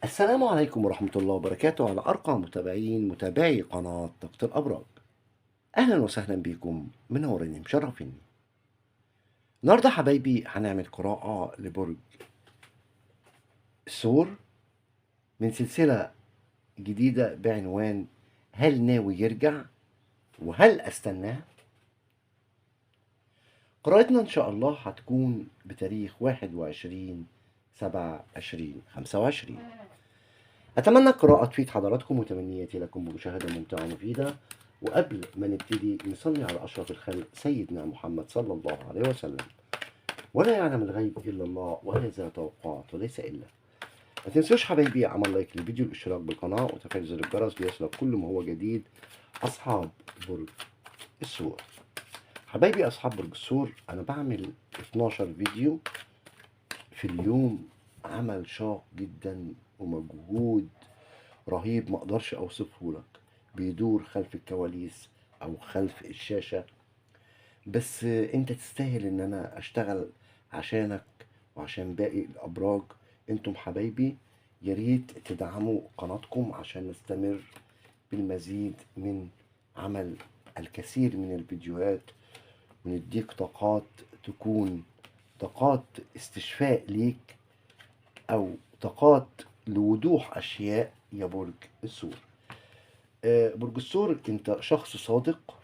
السلام عليكم ورحمة الله وبركاته على أرقى متابعي قناة طاقة الأبراج. أهلا وسهلا بكم، منوريني مشرفيني. النهاردة حبايبي هنعمل قراءة لبرج الثور من سلسلة جديدة بعنوان هل ناوي يرجع وهل أستناه؟ قراءتنا إن شاء الله هتكون بتاريخ 21/7/2025. أتمنى القراءة تفيد حضراتكم وتمنياتي لكم بمشاهدة ممتعة ومفيدة. وقبل ما نبتدي نصلي على أشرف الخلق سيدنا محمد صلى الله عليه وسلم. ولا يعلم الغيب إلا الله وهذا توقعات وليس إلا. ما تنسوش حبايبي عمل لايك للفيديو، الاشتراك بالقناة وتفعيل زر الجرس ليصلك كل ما هو جديد. أصحاب برج الثور، حبايبي أصحاب برج الثور، أنا بعمل 12 فيديو في اليوم. عمل شاق جدا ومجهود رهيب ما اقدرش اوصفه لك، بيدور خلف الكواليس او خلف الشاشة. بس انت تستاهل ان انا اشتغل عشانك وعشان باقي الابراج. انتم حبايبي ياريت تدعموا قناتكم عشان نستمر بالمزيد من عمل الكثير من الفيديوهات، ونديك طاقات تكون طاقات استشفاء ليك او طاقات لوضوح اشياء يا برج الثور. برج الثور انت شخص صادق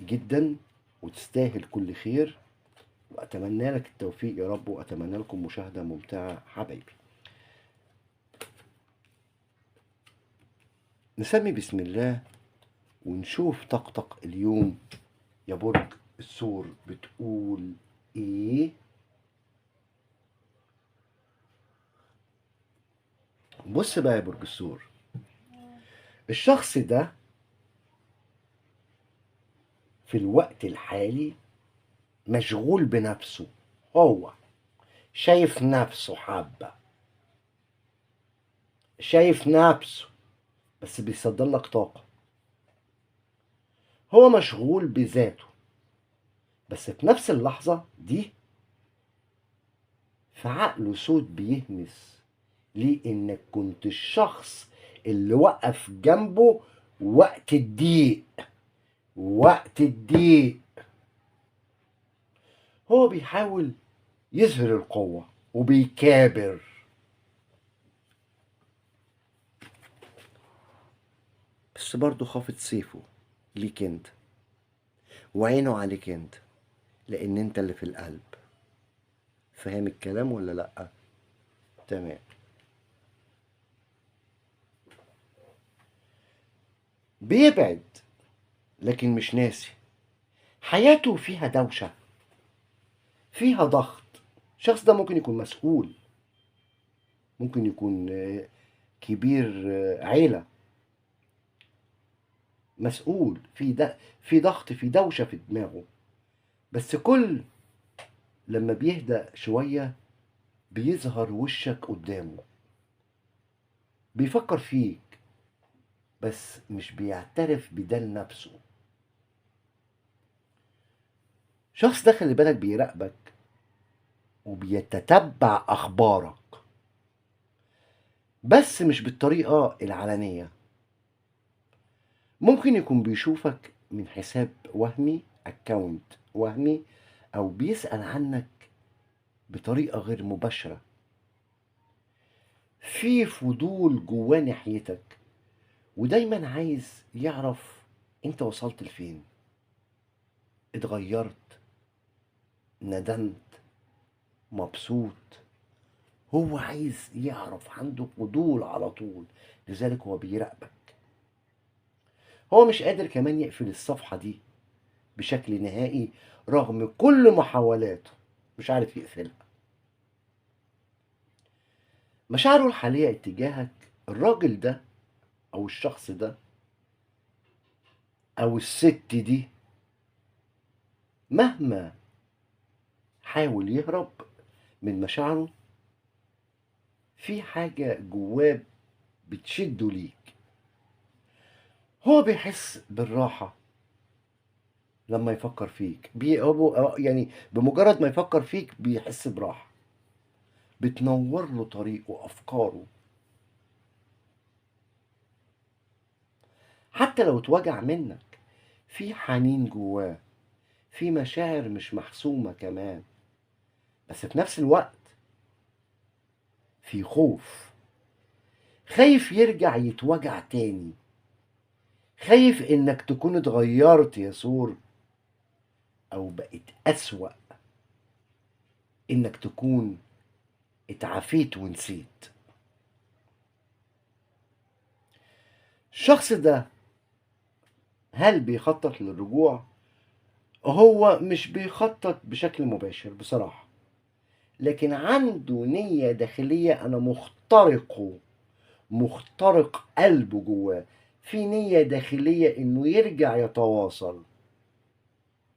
جدا وتستاهل كل خير، واتمنى لك التوفيق يا رب، واتمنى لكم مشاهدة ممتعة حبايبي. نسمي بسم الله ونشوف طقطق اليوم يا برج الثور بتقول ايه. بص بقى يا برج الثور، الشخص ده في الوقت الحالي مشغول بنفسه، هو شايف نفسه حبة، شايف نفسه بس بيصدر لك طاقة. هو مشغول بذاته، بس في نفس اللحظة دي في عقله صوت بيهمس ليه انك كنت الشخص اللي وقف جنبه وقت الضيق. وقت الضيق هو بيحاول يظهر القوة وبيكابر، بس برضه خافت سيفه ليك انت وعينه عليك انت، لان انت اللي في القلب. فاهم الكلام ولا لأ؟ تمام. بيبعد لكن مش ناسي. حياته فيها دوشة، فيها ضغط. الشخص ده ممكن يكون مسؤول، ممكن يكون كبير عيلة، مسؤول في ضغط، في دوشة في دماغه. بس كل لما بيهدى شوية بيظهر وشك قدامه، بيفكر فيك بس مش بيعترف بده لنفسه. شخص ده خلي بالك بيراقبك وبيتتبع أخبارك، بس مش بالطريقة العلنية. ممكن يكون بيشوفك من حساب وهمي، اكونت وهمي، او بيسأل عنك بطريقة غير مباشرة. في فضول جواه ناحيتك، ودايما عايز يعرف انت وصلت لفين، اتغيرت، ندمت، مبسوط. هو عايز يعرف، عنده فضول على طول، لذلك هو بيراقبك. هو مش قادر كمان يقفل الصفحة دي بشكل نهائي رغم كل محاولاته، مش عارف يقفلها. مشاعره الحالية اتجاهك، الراجل ده أو الشخص ده أو الست دي، مهما حاول يهرب من مشاعره في حاجة جواه بتشده ليك. هو بيحس بالراحة لما يفكر فيك، يعني بمجرد ما يفكر فيك بيحس براحة، بتنور له طريقه، أفكاره. حتى لو اتوجع منك، في حنين جواه، في مشاعر مش محسومة كمان، بس في نفس الوقت في خوف. خايف يرجع يتوجع تاني، خايف انك تكون اتغيرت يا سور، او بقت اسوأ، انك تكون اتعافيت ونسيت. الشخص ده هل بيخطط للرجوع؟ هو مش بيخطط بشكل مباشر بصراحة، لكن عنده نية داخلية. أنا مخترق قلبه جواه، في نية داخلية إنه يرجع يتواصل.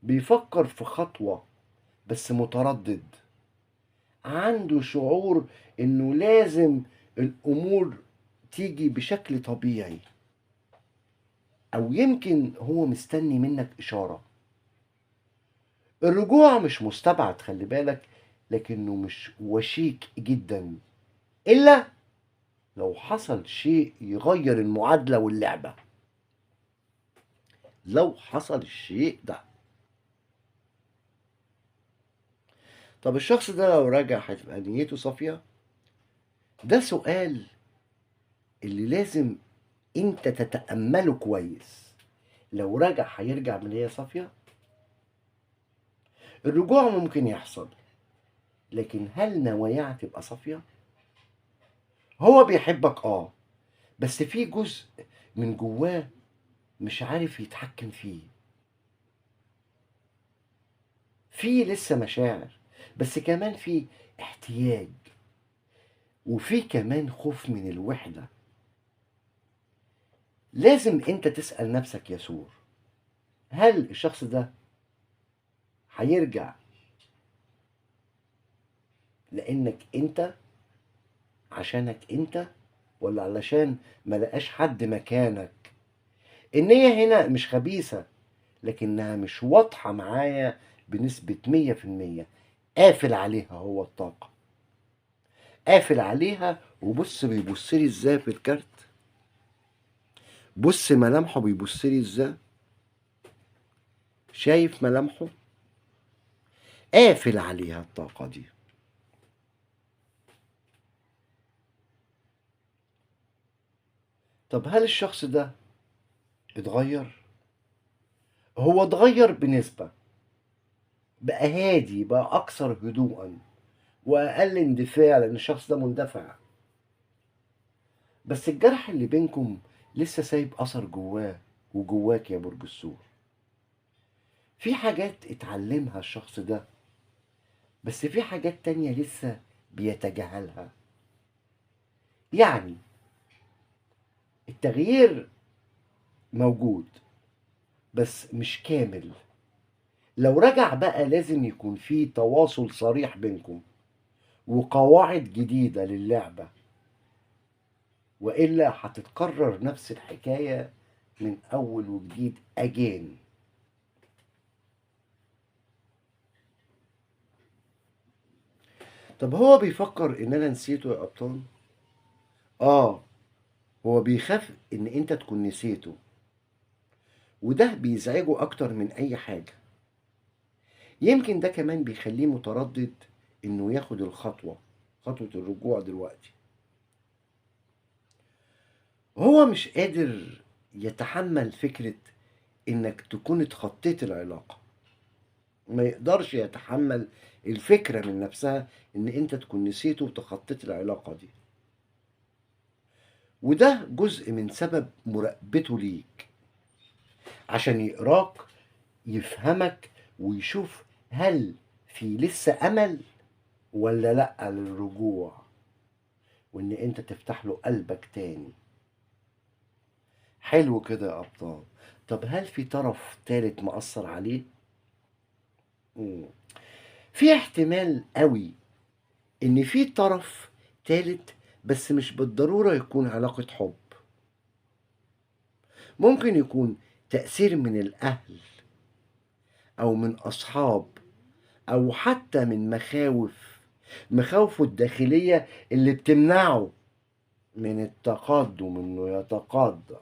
بيفكر في خطوة بس متردد، عنده شعور إنه لازم الأمور تيجي بشكل طبيعي، أو يمكن هو مستني منك إشارة. الرجوع مش مستبعد، خلي بالك، لكنه مش وشيك جدا، إلا لو حصل شيء يغير المعادلة واللعبة. لو حصل الشيء ده، طب الشخص ده لو رجع هتبقى نيته صافية؟ ده سؤال اللي لازم انت تتأمله كويس. لو رجع هيرجع من نية صافية؟ الرجوع ممكن يحصل، لكن هل نواياه هتبقى صافية؟ هو بيحبك بس في جزء من جواه مش عارف يتحكم فيه. في لسه مشاعر، بس كمان في احتياج، وفي كمان خوف من الوحدة. لازم انت تسأل نفسك يا سور، هل الشخص ده هيرجع لانك انت، عشانك انت، ولا علشان ما لقاش حد مكانك؟ النية هنا مش خبيثة، لكنها مش واضحة معايا بنسبة 100%. قافل عليها هو الطاقة، قافل عليها. وبص بيبصلي ازاي في الكارت، بص ملامحه بيبصلي ازاي، شايف ملامحه؟ قافل عليها الطاقة دي. طب هل الشخص ده اتغير؟ هو اتغير بنسبة، بقى هادي، بقى أكثر هدوءا وأقل اندفاع، لأن الشخص ده مندفع. بس الجرح اللي بينكم لسه سايب أثر جواه وجواك يا برج الثور. في حاجات اتعلمها الشخص ده، بس في حاجات تانية لسه بيتجاهلها. يعني التغيير موجود بس مش كامل. لو رجع بقى لازم يكون في تواصل صريح بينكم، وقواعد جديدة للعبة، وإلا هتتكرر نفس الحكاية من أول وجديد أجين. طب هو بيفكر إن أنا نسيته يا أبطال؟ هو بيخاف إن أنت تكون نسيته، وده بيزعجه أكتر من أي حاجة. يمكن ده كمان بيخليه متردد إنه ياخد الخطوة، خطوة الرجوع دلوقتي. هو مش قادر يتحمل فكرة إنك تكون اتخطيت العلاقة. ما يقدرش يتحمل الفكرة من نفسها إن أنت تكون نسيته وتخطيت العلاقة دي. وده جزء من سبب مراقبته ليك، عشان يقراك، يفهمك، ويشوف هل في لسه أمل ولا لأ للرجوع، وإن أنت تفتح له قلبك تاني. حلو كده يا أبطال. طب هل في طرف تالت مأثر عليه؟ مم. في احتمال قوي إن في طرف تالت، بس مش بالضرورة يكون علاقة حب. ممكن يكون تأثير من الأهل، أو من أصحاب، أو حتى من مخاوف مخاوفه الداخلية اللي بتمنعه من التقدم، انه يتقدم.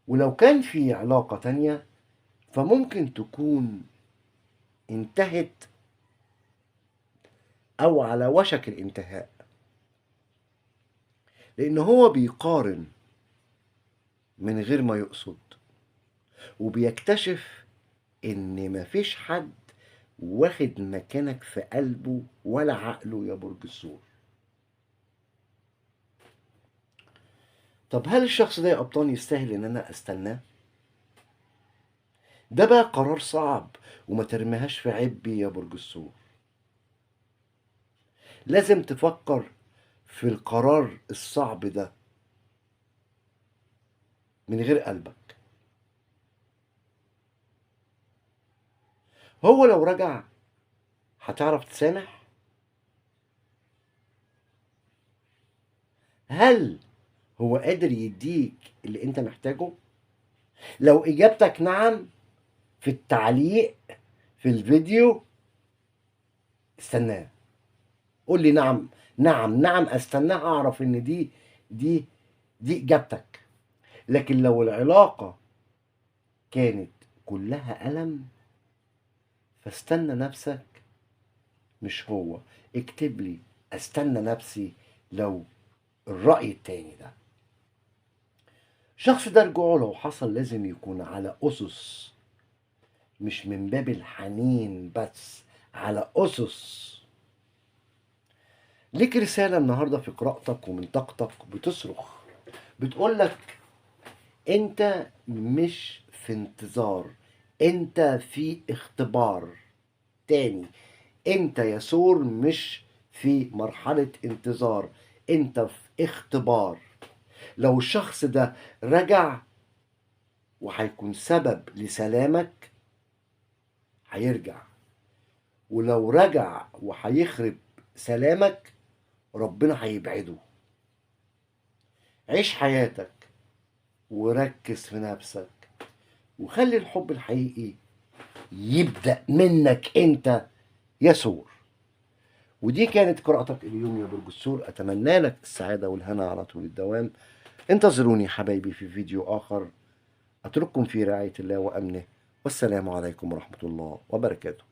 ولو كان في علاقة تانية فممكن تكون انتهت او على وشك الانتهاء، لان هو بيقارن من غير ما يقصد، وبيكتشف ان مفيش حد واخد مكانك في قلبه ولا عقله يا برج الثور. طب هل الشخص ده يا ابطال يستاهل ان انا استناه؟ ده بقى قرار صعب، وما ترميهاش في عبي يا برج الثور. لازم تفكر في القرار الصعب ده من غير قلبك. هو لو رجع هتعرف تسامح؟ هل هو قادر يديك اللي انت محتاجه؟ لو اجابتك نعم في التعليق في الفيديو، استناه. قول لي نعم نعم نعم استناه، اعرف ان دي دي اجابتك. لكن لو العلاقة كانت كلها ألم فاستنى نفسك، مش هو. اكتب لي استنى نفسي لو الرأي التاني ده. الشخص ده رجوعه لو حصل لازم يكون على أسس، مش من باب الحنين بس، على أسس. ليك رسالة النهاردة في قراءتك ومن طاقتك بتصرخ، بتقولك انت مش في انتظار، انت في اختبار تاني. انت يا ثور مش في مرحلة انتظار، انت في اختبار. لو الشخص ده رجع وهيكون سبب لسلامك هيرجع، ولو رجع وهيخرب سلامك ربنا هيبعده. عيش حياتك وركز في نفسك، وخلي الحب الحقيقي يبدأ منك انت يا ثور. ودي كانت قراءتك اليوم يا برج الثور، اتمنى لك السعادة والهنا على طول الدوام. انتظروني حبايبي في فيديو آخر، أترككم في رعاية الله وأمنه، والسلام عليكم ورحمة الله وبركاته.